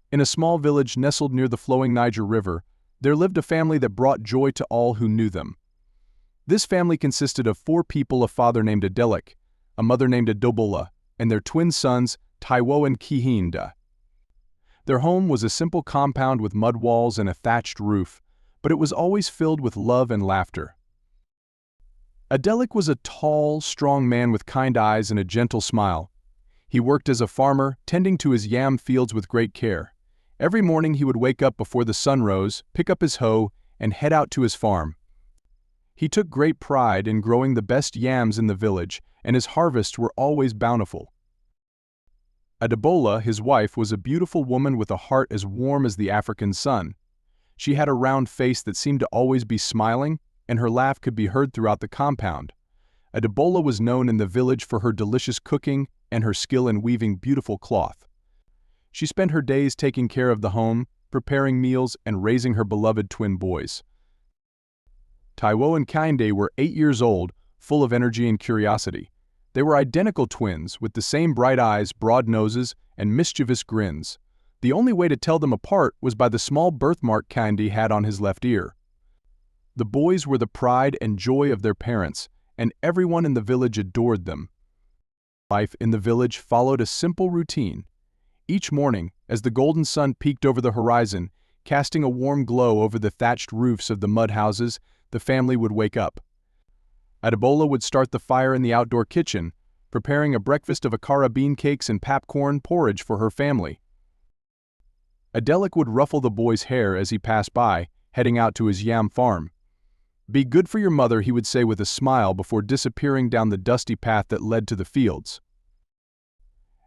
In a small village nestled near the flowing Niger River, there lived a family that brought joy to all who knew them. This family consisted of 4 people: a father named Adelik, a mother named Adobola, and their twin sons, Taiwo and Kehinde. Their home was a simple compound with mud walls and a thatched roof, but it was always filled with love and laughter. Adelik was a tall, strong man with kind eyes and a gentle smile. He worked as a farmer, tending to his yam fields with great care. Every morning he would wake up before the sun rose, pick up his hoe, and head out to his farm. He took great pride in growing the best yams in the village, and his harvests were always bountiful. Adebola, his wife, was a beautiful woman with a heart as warm as the African sun. She had a round face that seemed to always be smiling, and her laugh could be heard throughout the compound. Adebola was known in the village for her delicious cooking and her skill in weaving beautiful cloth. She spent her days taking care of the home, preparing meals, and raising her beloved twin boys. Taiwo and Kehinde were 8 years old, full of energy and curiosity. They were identical twins, with the same bright eyes, broad noses, and mischievous grins. The only way to tell them apart was by the small birthmark Kehinde had on his left ear. The boys were the pride and joy of their parents, and everyone in the village adored them. Life in the village followed a simple routine. Each morning, as the golden sun peeked over the horizon, casting a warm glow over the thatched roofs of the mud houses, the family would wake up. Adebola would start the fire in the outdoor kitchen, preparing a breakfast of akara bean cakes and popcorn porridge for her family. Adelik would ruffle the boy's hair as he passed by, heading out to his yam farm. "Be good for your mother," he would say with a smile before disappearing down the dusty path that led to the fields.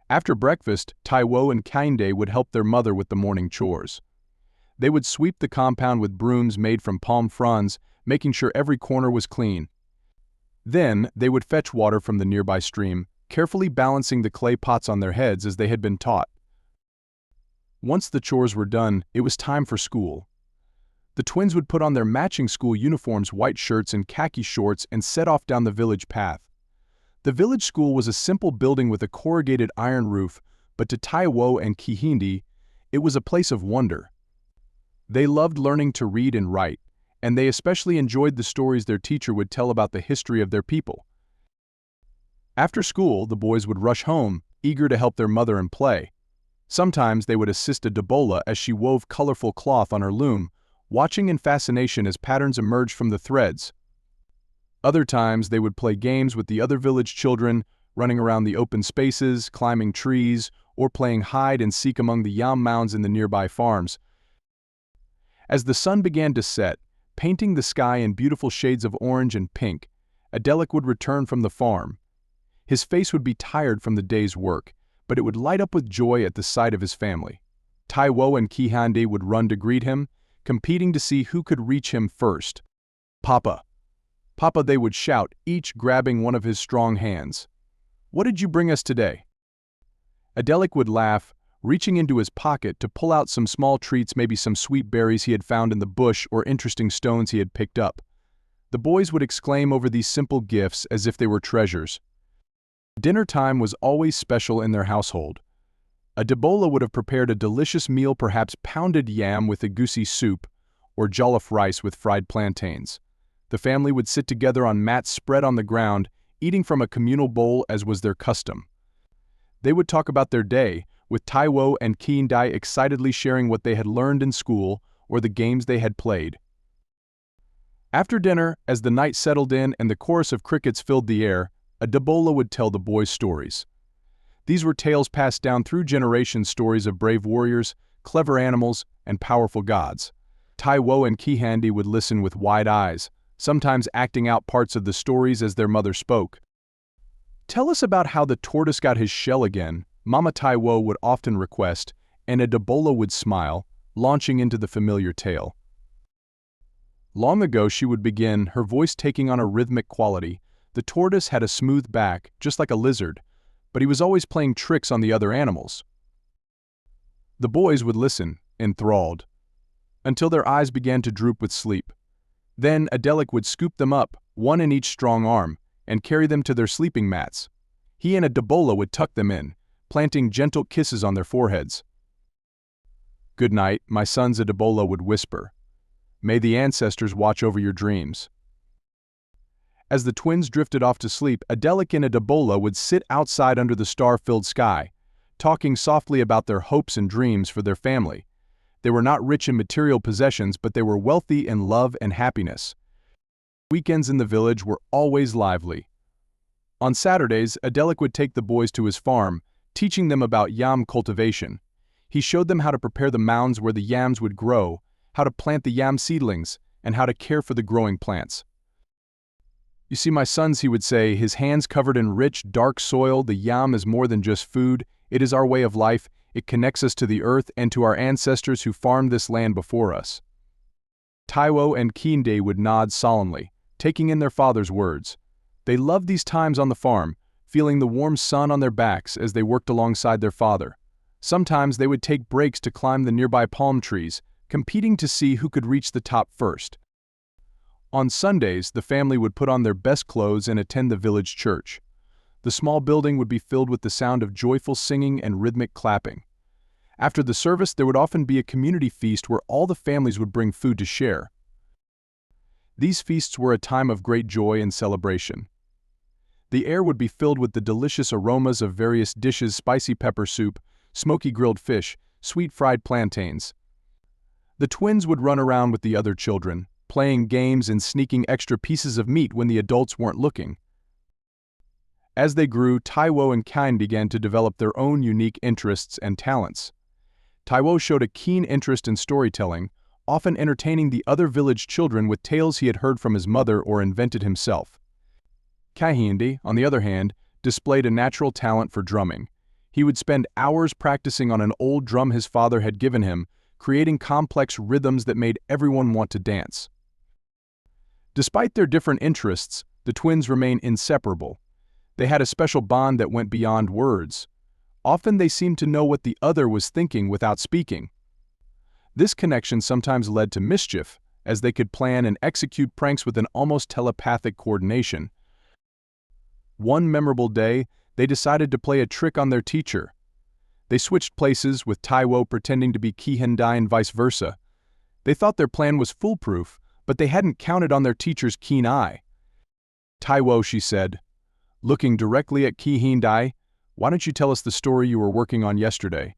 After breakfast, Taiwo and Kehinde would help their mother with the morning chores. They would sweep the compound with brooms made from palm fronds, making sure every corner was clean. Then, they would fetch water from the nearby stream, carefully balancing the clay pots on their heads as they had been taught. Once the chores were done, it was time for school. The twins would put on their matching school uniforms, white shirts and khaki shorts, and set off down the village path. The village school was a simple building with a corrugated iron roof, but to Taiwo and Kehinde, it was a place of wonder. They loved learning to read and write, and they especially enjoyed the stories their teacher would tell about the history of their people. After school, the boys would rush home, eager to help their mother and play. Sometimes they would assist Adebola as she wove colorful cloth on her loom, watching in fascination as patterns emerged from the threads. Other times they would play games with the other village children, running around the open spaces, climbing trees, or playing hide and seek among the yam mounds in the nearby farms. As the sun began to set, painting the sky in beautiful shades of orange and pink, Adelik would return from the farm. His face would be tired from the day's work, but it would light up with joy at the sight of his family. Taiwo and Kehinde would run to greet him, competing to see who could reach him first. "Papa! Papa," they would shout, each grabbing one of his strong hands. "What did you bring us today?" Adelik would laugh, reaching into his pocket to pull out some small treats, maybe some sweet berries he had found in the bush or interesting stones he had picked up. The boys would exclaim over these simple gifts as if they were treasures. Dinner time was always special in their household. Adebola would have prepared a delicious meal, perhaps pounded yam with egusi soup, or jollof rice with fried plantains. The family would sit together on mats spread on the ground, eating from a communal bowl as was their custom. They would talk about their day, with Taiwo and Kehinde excitedly sharing what they had learned in school or the games they had played. After dinner, as the night settled in and the chorus of crickets filled the air, Adebola would tell the boys stories. These were tales passed down through generations, stories of brave warriors, clever animals, and powerful gods. Taiwo and Kehinde would listen with wide eyes, sometimes acting out parts of the stories as their mother spoke. "Tell us about how the tortoise got his shell again," Mama Taiwo would often request, and Adebola would smile, launching into the familiar tale. Long ago, she would begin, her voice taking on a rhythmic quality. "The tortoise had a smooth back, just like a lizard, but he was always playing tricks on the other animals." The boys would listen, enthralled, until their eyes began to droop with sleep. Then Adelik would scoop them up, one in each strong arm, and carry them to their sleeping mats. He and Adebola would tuck them in, planting gentle kisses on their foreheads. "Good night, my sons," Adebola would whisper. "May the ancestors watch over your dreams." As the twins drifted off to sleep, Adelik and Adebola would sit outside under the star-filled sky, talking softly about their hopes and dreams for their family. They were not rich in material possessions, but they were wealthy in love and happiness. Weekends in the village were always lively. On Saturdays, Adelik would take the boys to his farm, teaching them about yam cultivation. He showed them how to prepare the mounds where the yams would grow, how to plant the yam seedlings, and how to care for the growing plants. "You see, my sons," he would say, his hands covered in rich, dark soil, "the yam is more than just food. It is our way of life. It connects us to the earth and to our ancestors who farmed this land before us." Taiwo and Kehinde would nod solemnly, taking in their father's words. They loved these times on the farm, feeling the warm sun on their backs as they worked alongside their father. Sometimes they would take breaks to climb the nearby palm trees, competing to see who could reach the top first. On Sundays, the family would put on their best clothes and attend the village church. The small building would be filled with the sound of joyful singing and rhythmic clapping. After the service, there would often be a community feast where all the families would bring food to share. These feasts were a time of great joy and celebration. The air would be filled with the delicious aromas of various dishes: spicy pepper soup, smoky grilled fish, sweet fried plantains. The twins would run around with the other children, playing games and sneaking extra pieces of meat when the adults weren't looking. As they grew, Taiwo and Kehinde began to develop their own unique interests and talents. Taiwo showed a keen interest in storytelling, often entertaining the other village children with tales he had heard from his mother or invented himself. Kehinde, on the other hand, displayed a natural talent for drumming. He would spend hours practicing on an old drum his father had given him, creating complex rhythms that made everyone want to dance. Despite their different interests, the twins remained inseparable. They had a special bond that went beyond words. Often they seemed to know what the other was thinking without speaking. This connection sometimes led to mischief, as they could plan and execute pranks with an almost telepathic coordination. One memorable day, they decided to play a trick on their teacher. They switched places, with Taiwo pretending to be Kehinde and vice versa. They thought their plan was foolproof, but they hadn't counted on their teacher's keen eye. "Taiwo," she said, looking directly at Kehinde, "why don't you tell us the story you were working on yesterday?"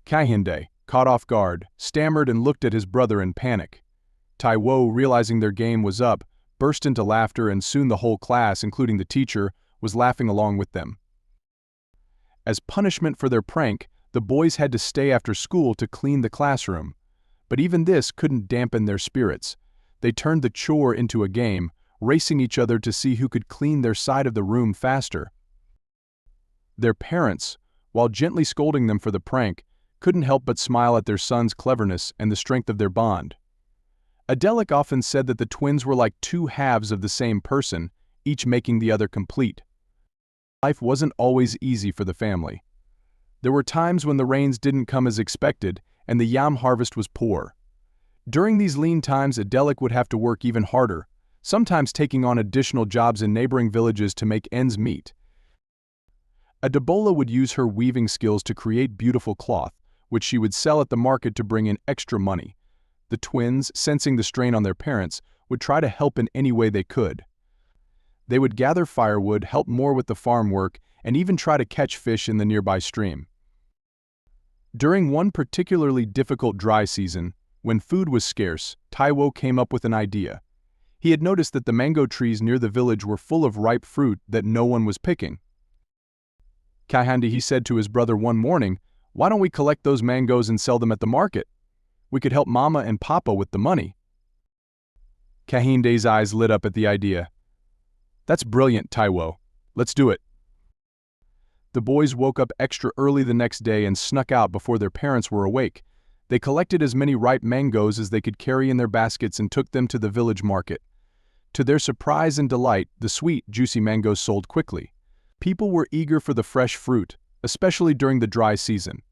Kehinde, caught off guard, stammered and looked at his brother in panic. Taiwo, realizing their game was up, burst into laughter, and soon the whole class, including the teacher, was laughing along with them. As punishment for their prank, the boys had to stay after school to clean the classroom. But even this couldn't dampen their spirits. They turned the chore into a game, racing each other to see who could clean their side of the room faster. Their parents, while gently scolding them for the prank, couldn't help but smile at their son's cleverness and the strength of their bond. Adelik often said that the twins were like two halves of the same person, each making the other complete. Life wasn't always easy for the family. There were times when the rains didn't come as expected and the yam harvest was poor. During these lean times, Adelik would have to work even harder, sometimes taking on additional jobs in neighboring villages to make ends meet. Adebola would use her weaving skills to create beautiful cloth, which she would sell at the market to bring in extra money. The twins, sensing the strain on their parents, would try to help in any way they could. They would gather firewood, help more with the farm work, and even try to catch fish in the nearby stream. During one particularly difficult dry season, when food was scarce, Taiwo came up with an idea. He had noticed that the mango trees near the village were full of ripe fruit that no one was picking. "Kehinde," he said to his brother one morning, "why don't we collect those mangoes and sell them at the market? We could help Mama and Papa with the money." Kehinde's eyes lit up at the idea. "That's brilliant, Taiwo. Let's do it." The boys woke up extra early the next day and snuck out before their parents were awake. They collected as many ripe mangoes as they could carry in their baskets and took them to the village market. To their surprise and delight, the sweet, juicy mangoes sold quickly. People were eager for the fresh fruit, especially during the dry season.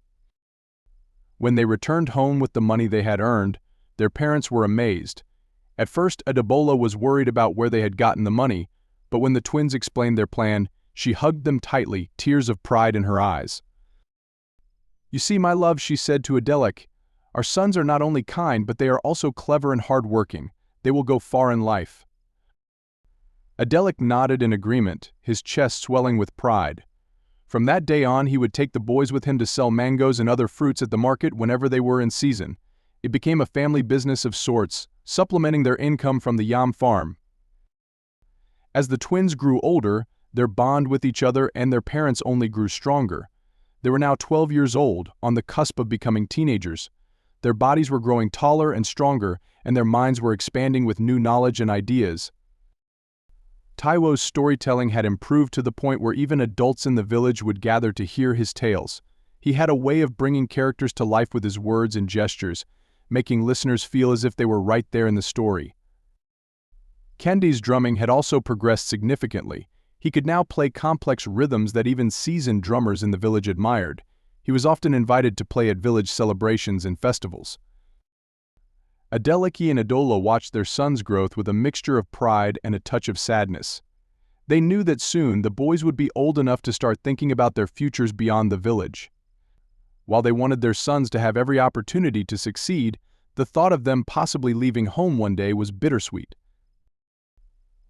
When they returned home with the money they had earned, their parents were amazed. At first, Adebola was worried about where they had gotten the money, but when the twins explained their plan, she hugged them tightly, tears of pride in her eyes. "You see, my love," she said to Adelik, Our sons are not only kind, but they are also clever and hard-working. They will go far in life." Adelik nodded in agreement, his chest swelling with pride. From that day on, he would take the boys with him to sell mangoes and other fruits at the market whenever they were in season. It became a family business of sorts, supplementing their income from the yam farm. As the twins grew older, their bond with each other and their parents only grew stronger. They were now 12 years old, on the cusp of becoming teenagers. Their bodies were growing taller and stronger, and their minds were expanding with new knowledge and ideas. Taiwo's storytelling had improved to the point where even adults in the village would gather to hear his tales. He had a way of bringing characters to life with his words and gestures, making listeners feel as if they were right there in the story. Kehinde's drumming had also progressed significantly. He could now play complex rhythms that even seasoned drummers in the village admired. He was often invited to play at village celebrations and festivals. Adeleke and Adola watched their son's growth with a mixture of pride and a touch of sadness. They knew that soon the boys would be old enough to start thinking about their futures beyond the village. While they wanted their sons to have every opportunity to succeed, the thought of them possibly leaving home one day was bittersweet.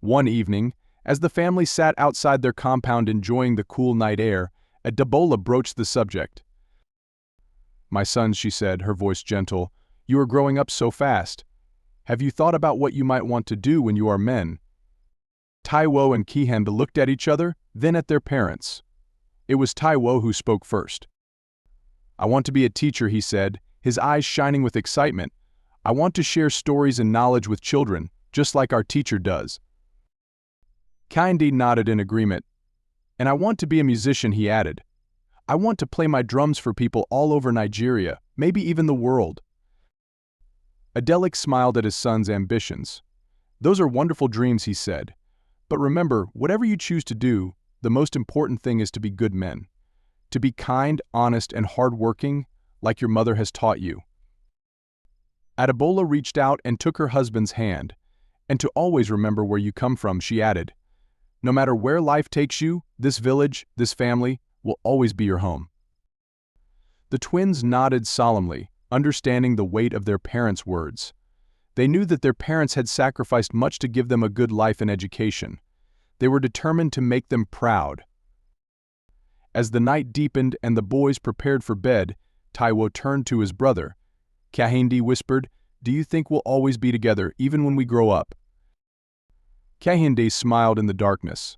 One evening, as the family sat outside their compound enjoying the cool night air, Adola broached the subject. "My sons," she said, her voice gentle, "you are growing up so fast. Have you thought about what you might want to do when you are men?" Taiwo and Kehinde looked at each other, then at their parents. It was Taiwo who spoke first. "I want to be a teacher," he said, his eyes shining with excitement. "I want to share stories and knowledge with children, just like our teacher does." Kehinde nodded in agreement. "And I want to be a musician," he added. "I want to play my drums for people all over Nigeria, maybe even the world." Adelik smiled at his son's ambitions. "Those are wonderful dreams," he said. "But remember, whatever you choose to do, the most important thing is to be good men. To be kind, honest, and hardworking, like your mother has taught you." Adebola reached out and took her husband's hand. "And to always remember where you come from," she added. "No matter where life takes you, this village, this family, will always be your home." The twins nodded solemnly, understanding the weight of their parents' words. They knew that their parents had sacrificed much to give them a good life and education. They were determined to make them proud. As the night deepened and the boys prepared for bed, Taiwo turned to his brother. Kehinde whispered, "Do you think we'll always be together, even when we grow up?" Kehinde smiled in the darkness.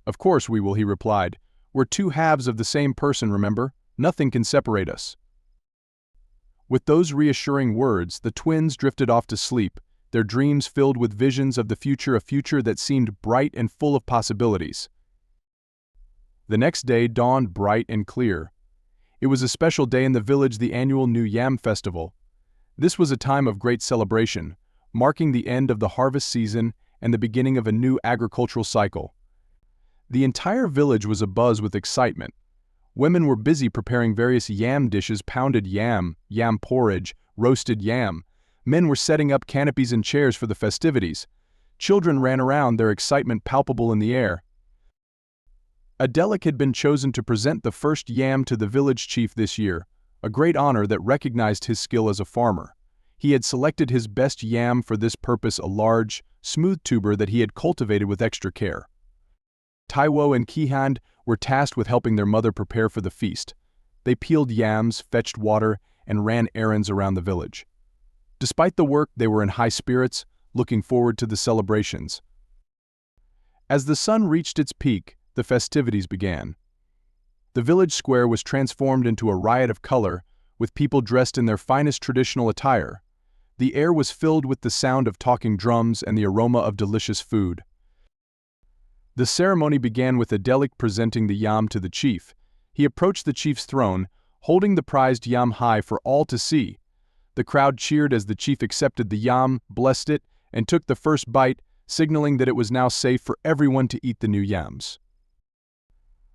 "Of course we will," he replied. "We're two halves of the same person, remember? Nothing can separate us." With those reassuring words, the twins drifted off to sleep, their dreams filled with visions of the future, a future that seemed bright and full of possibilities. The next day dawned bright and clear. It was a special day in the village, the annual New Yam Festival. This was a time of great celebration, marking the end of the harvest season and the beginning of a new agricultural cycle. The entire village was abuzz with excitement. Women were busy preparing various yam dishes: pounded yam, yam porridge, roasted yam. Men were setting up canopies and chairs for the festivities. Children ran around, their excitement palpable in the air. Adelik had been chosen to present the first yam to the village chief this year, a great honor that recognized his skill as a farmer. He had selected his best yam for this purpose, a large, smooth tuber that he had cultivated with extra care. Taiwo and Kehinde were tasked with helping their mother prepare for the feast. They peeled yams, fetched water, and ran errands around the village. Despite the work, they were in high spirits, looking forward to the celebrations. As the sun reached its peak, the festivities began. The village square was transformed into a riot of color, with people dressed in their finest traditional attire. The air was filled with the sound of talking drums and the aroma of delicious food. The ceremony began with Adelik presenting the yam to the chief. He approached the chief's throne, holding the prized yam high for all to see. The crowd cheered as the chief accepted the yam, blessed it, and took the first bite, signaling that it was now safe for everyone to eat the new yams.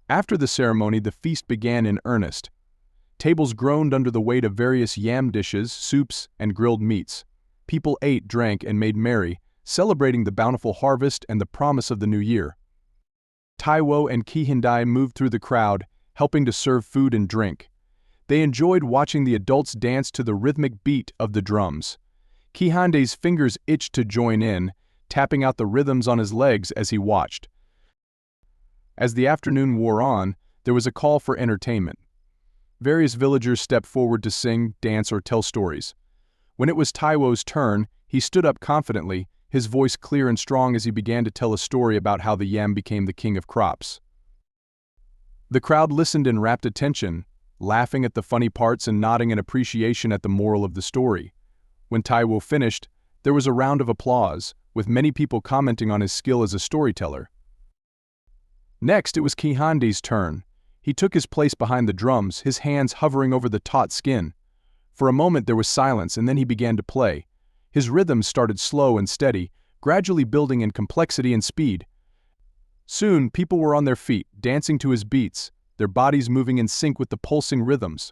After the ceremony, the feast began in earnest. Tables groaned under the weight of various yam dishes, soups, and grilled meats. People ate, drank, and made merry, celebrating the bountiful harvest and the promise of the new year. Taiwo and Kehinde moved through the crowd, helping to serve food and drink. They enjoyed watching the adults dance to the rhythmic beat of the drums. Kehinde's fingers itched to join in, tapping out the rhythms on his legs as he watched. As the afternoon wore on, there was a call for entertainment. Various villagers stepped forward to sing, dance, or tell stories. When it was Taiwo's turn, he stood up confidently, his voice clear and strong as he began to tell a story about how the yam became the king of crops. The crowd listened in rapt attention, laughing at the funny parts and nodding in appreciation at the moral of the story. When Taiwo finished, there was a round of applause, with many people commenting on his skill as a storyteller. Next, it was Kehinde's turn. He took his place behind the drums, his hands hovering over the taut skin. For a moment there was silence, and then he began to play. His rhythms started slow and steady, gradually building in complexity and speed. Soon, people were on their feet, dancing to his beats, their bodies moving in sync with the pulsing rhythms.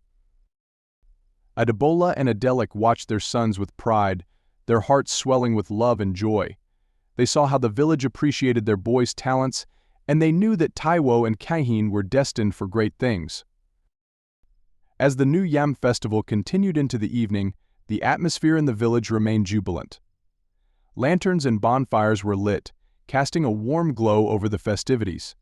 Adebola and Adelik watched their sons with pride, their hearts swelling with love and joy. They saw how the village appreciated their boys' talents, and they knew that Taiwo and Kehinde were destined for great things. As the new Yam festival continued into the evening, the atmosphere in the village remained jubilant. Lanterns and bonfires were lit, casting a warm glow over the festivities.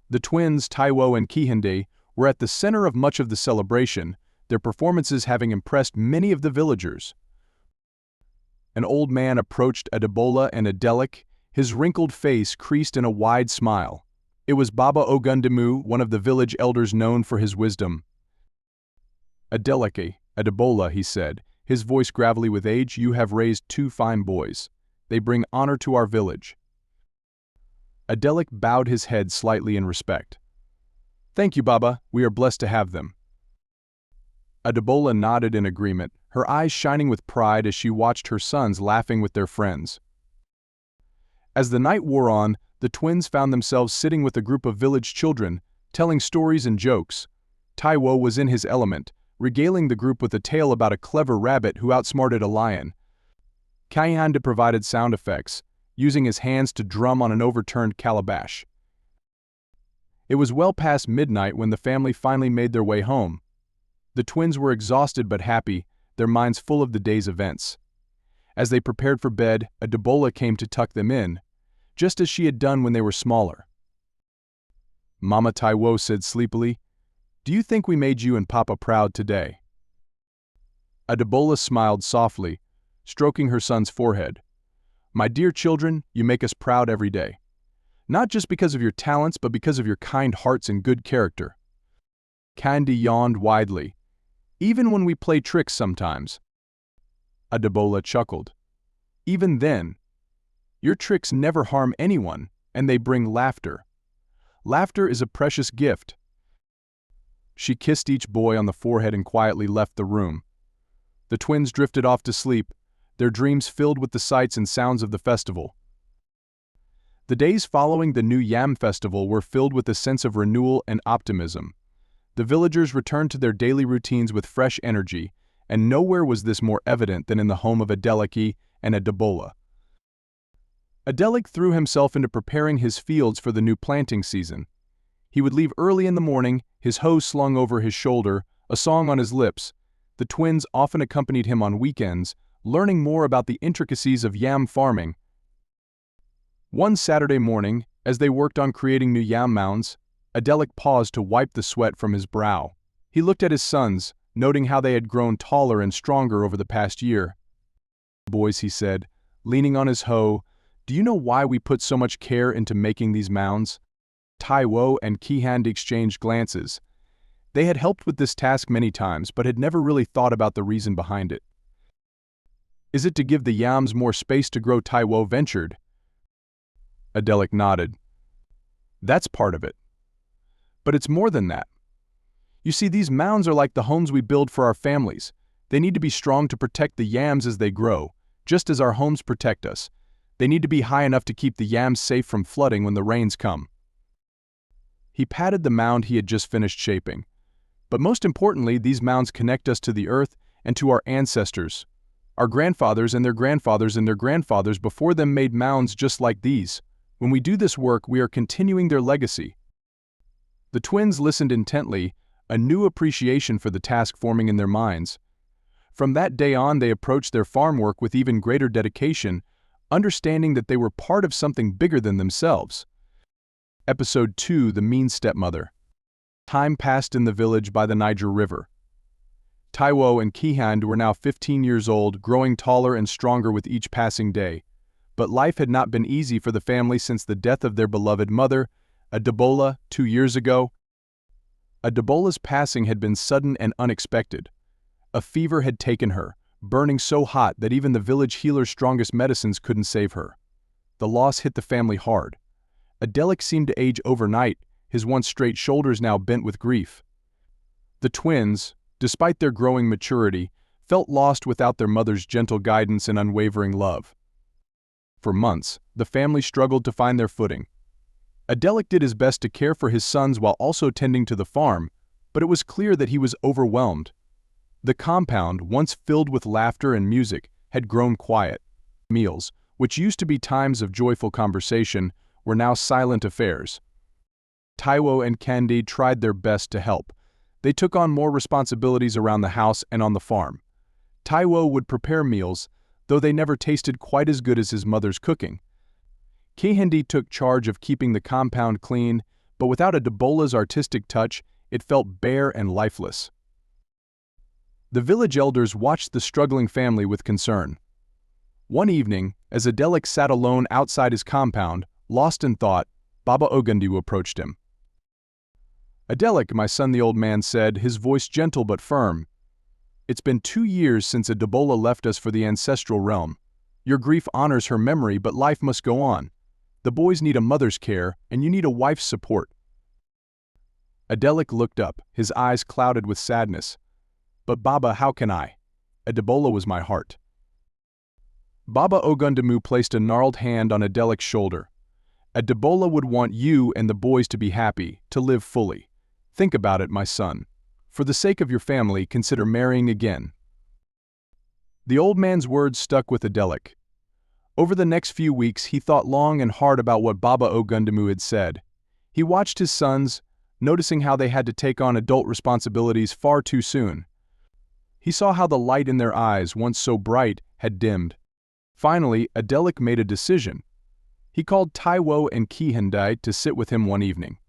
The twins, Taiwo and Kehinde, were at the center of much of the celebration, their performances having impressed many of the villagers. An old man approached Adebola and Adelik, his wrinkled face creased in a wide smile. It was Baba Ogundemu, one of the village elders known for his wisdom. Adelik, Adebola, he said, his voice gravelly with age, you have raised two fine boys. They bring honor to our village. Adelik bowed his head slightly in respect. Thank you, Baba, we are blessed to have them. Adebola nodded in agreement, her eyes shining with pride as she watched her sons laughing with their friends. As the night wore on, the twins found themselves sitting with a group of village children, telling stories and jokes. Taiwo was in his element, regaling the group with a tale about a clever rabbit who outsmarted a lion. Kehinde provided sound effects, using his hands to drum on an overturned calabash. It was well past midnight when the family finally made their way home. The twins were exhausted but happy, their minds full of the day's events. As they prepared for bed, Adebola came to tuck them in, just as she had done when they were smaller. Mama, Taiwo said sleepily, do you think we made you and Papa proud today? Adebola smiled softly, stroking her son's forehead. My dear children, you make us proud every day. Not just because of your talents, but because of your kind hearts and good character. Kehinde yawned widely. Even when we play tricks sometimes. Adebola chuckled. Even then, your tricks never harm anyone, and they bring laughter. Laughter is a precious gift. She kissed each boy on the forehead and quietly left the room. The twins drifted off to sleep, their dreams filled with the sights and sounds of the festival. The days following the new Yam festival were filled with a sense of renewal and optimism. The villagers returned to their daily routines with fresh energy, and nowhere was this more evident than in the home of Adelik and Adebola. Adelik threw himself into preparing his fields for the new planting season. He would leave early in the morning, his hoe slung over his shoulder, a song on his lips. The twins often accompanied him on weekends, learning more about the intricacies of yam farming. One Saturday morning, as they worked on creating new yam mounds, Adelik paused to wipe the sweat from his brow. He looked at his sons, noting how they had grown taller and stronger over the past year. Boys, he said, leaning on his hoe, do you know why we put so much care into making these mounds? Taiwo and Kehinde exchanged glances. They had helped with this task many times, but had never really thought about the reason behind it. Is it to give the yams more space to grow? Taiwo ventured. Adelik nodded. That's part of it. But it's more than that. You see, these mounds are like the homes we build for our families. They need to be strong to protect the yams as they grow, just as our homes protect us. They need to be high enough to keep the yams safe from flooding when the rains come. He patted the mound he had just finished shaping. But most importantly, these mounds connect us to the earth and to our ancestors. Our grandfathers and their grandfathers and their grandfathers before them made mounds just like these. When we do this work, we are continuing their legacy. The twins listened intently, a new appreciation for the task forming in their minds. From that day on, they approached their farm work with even greater dedication, understanding that they were part of something bigger than themselves. Episode 2: The Mean Stepmother. Time passed in the village by the Niger River. Taiwo and Kehinde were now 15 years old, growing taller and stronger with each passing day. But life had not been easy for the family since the death of their beloved mother, Adebola, 2 years ago. Adebola's passing had been sudden and unexpected. A fever had taken her, burning so hot that even the village healer's strongest medicines couldn't save her. The loss hit the family hard. Adelik seemed to age overnight, his once straight shoulders now bent with grief. The twins, despite their growing maturity, felt lost without their mother's gentle guidance and unwavering love. For months, the family struggled to find their footing. Adelik did his best to care for his sons while also tending to the farm, but it was clear that he was overwhelmed. The compound, once filled with laughter and music, had grown quiet. Meals, which used to be times of joyful conversation, were now silent affairs. Taiwo and Kehinde tried their best to help. They took on more responsibilities around the house and on the farm. Taiwo would prepare meals, though they never tasted quite as good as his mother's cooking. Kehinde took charge of keeping the compound clean, but without Adebola's artistic touch, it felt bare and lifeless. The village elders watched the struggling family with concern. One evening, as Adelik sat alone outside his compound, lost in thought, Baba Ogundu approached him. "Adelik, my son," the old man said, his voice gentle but firm. "It's been 2 years since Adebola left us for the ancestral realm. Your grief honors her memory, but life must go on. The boys need a mother's care, and you need a wife's support." Adelik looked up, his eyes clouded with sadness. "But Baba, how can I? Adebola was my heart." Baba Ogundumu placed a gnarled hand on Adelik's shoulder. "Adebola would want you and the boys to be happy, to live fully. Think about it, my son. For the sake of your family, consider marrying again." The old man's words stuck with Adelik. Over the next few weeks, he thought long and hard about what Baba Ogundumu had said. He watched his sons, noticing how they had to take on adult responsibilities far too soon. He saw how the light in their eyes, once so bright, had dimmed. Finally, Adelik made a decision. He called Taiwo and Kehinde to sit with him one evening.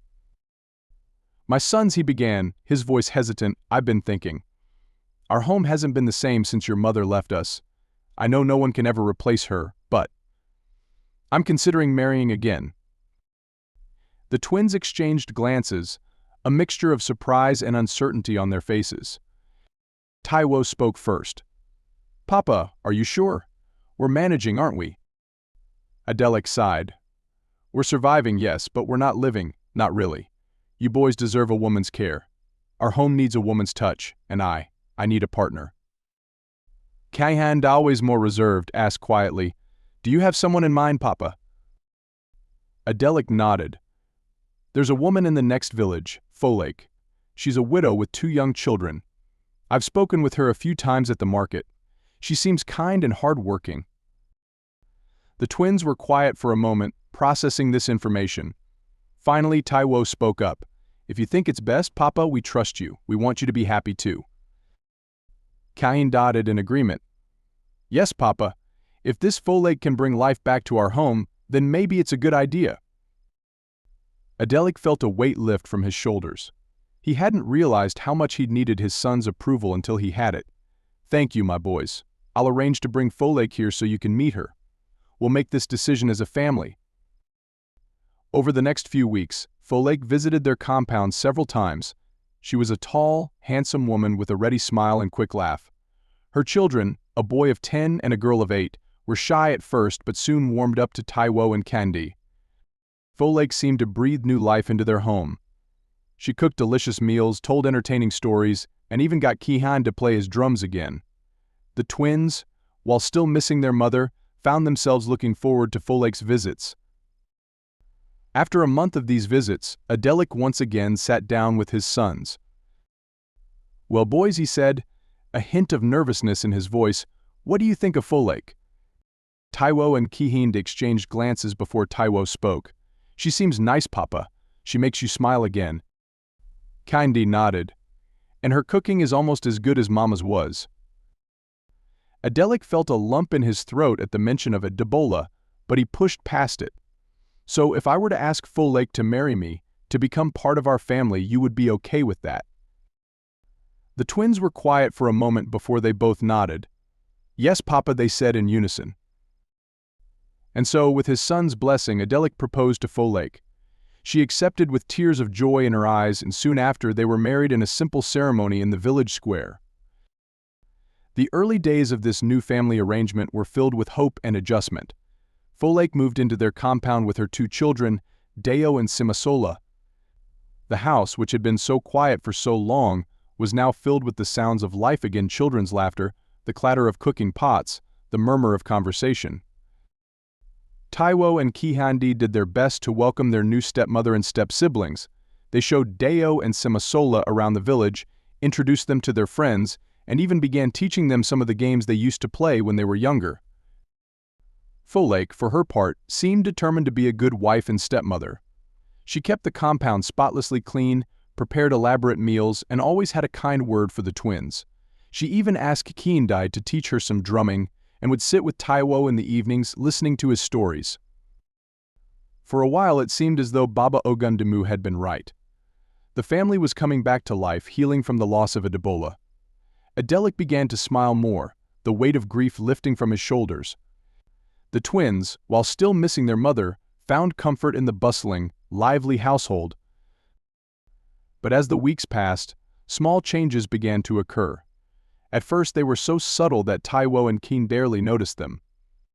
"My sons," he began, his voice hesitant, "I've been thinking. Our home hasn't been the same since your mother left us. I know no one can ever replace her, but I'm considering marrying again." The twins exchanged glances, a mixture of surprise and uncertainty on their faces. Taiwo spoke first. "Papa, are you sure? We're managing, aren't we?" Adelik sighed. "We're surviving, yes, but we're not living, not really. You boys deserve a woman's care. Our home needs a woman's touch, and I need a partner." Kehinde, always more reserved, asked quietly, "Do you have someone in mind, Papa?" Adelik nodded. "There's a woman in the next village, Folake. She's a widow with 2 young children. I've spoken with her a few times at the market. She seems kind and hard-working." The twins were quiet for a moment, processing this information. Finally, Taiwo spoke up. "If you think it's best, Papa, we trust you. We want you to be happy too." Kehinde nodded in agreement. "Yes, Papa. If this Folake can bring life back to our home, then maybe it's a good idea." Adelik felt a weight lift from his shoulders. He hadn't realized how much he'd needed his son's approval until he had it. "Thank you, my boys. I'll arrange to bring Folake here so you can meet her. We'll make this decision as a family." Over the next few weeks, Folake visited their compound several times. She was a tall, handsome woman with a ready smile and quick laugh. Her children, a boy of 10 and a girl of 8, were shy at first but soon warmed up to Taiwo and Kehinde. Folake seemed to breathe new life into their home. She cooked delicious meals, told entertaining stories, and even got Kehinde to play his drums again. The twins, while still missing their mother, found themselves looking forward to Folake's visits. After a month of these visits, Adelik once again sat down with his sons. "Well, boys," he said, a hint of nervousness in his voice, "what do you think of Folake?" Taiwo and Kehinde exchanged glances before Taiwo spoke. "She seems nice, Papa. She makes you smile again." Kehinde nodded. and her cooking is almost as good as Mama's was. Adelik felt a lump in his throat at the mention of Debola, but he pushed past it. "So if I were to ask Folake to marry me, to become part of our family, you would be okay with that?" The twins were quiet for a moment before they both nodded. "Yes, Papa," they said in unison. And so, with his son's blessing, Adelik proposed to Folake. She accepted with tears of joy in her eyes, and soon after they were married in a simple ceremony in the village square. The early days of this new family arrangement were filled with hope and adjustment. Folake moved into their compound with her 2 children, Taiwo and Simasola. The house, which had been so quiet for so long, was now filled with the sounds of life again: children's laughter, the clatter of cooking pots, the murmur of conversation. Taiwo and Kehinde did their best to welcome their new stepmother and step-siblings. They showed Taiwo and Simasola around the village, introduced them to their friends, and even began teaching them some of the games they used to play when they were younger. Folake, for her part, seemed determined to be a good wife and stepmother. She kept the compound spotlessly clean, prepared elaborate meals, and always had a kind word for the twins. She even asked Kehinde to teach her some drumming, and would sit with Taiwo in the evenings listening to his stories. For a while it seemed as though Baba Ogundimu had been right. The family was coming back to life, healing from the loss of Debola. Adelik began to smile more, the weight of grief lifting from his shoulders. The twins, while still missing their mother, found comfort in the bustling, lively household. But as the weeks passed, small changes began to occur. At first they were so subtle that Taiwo and Kehinde barely noticed them.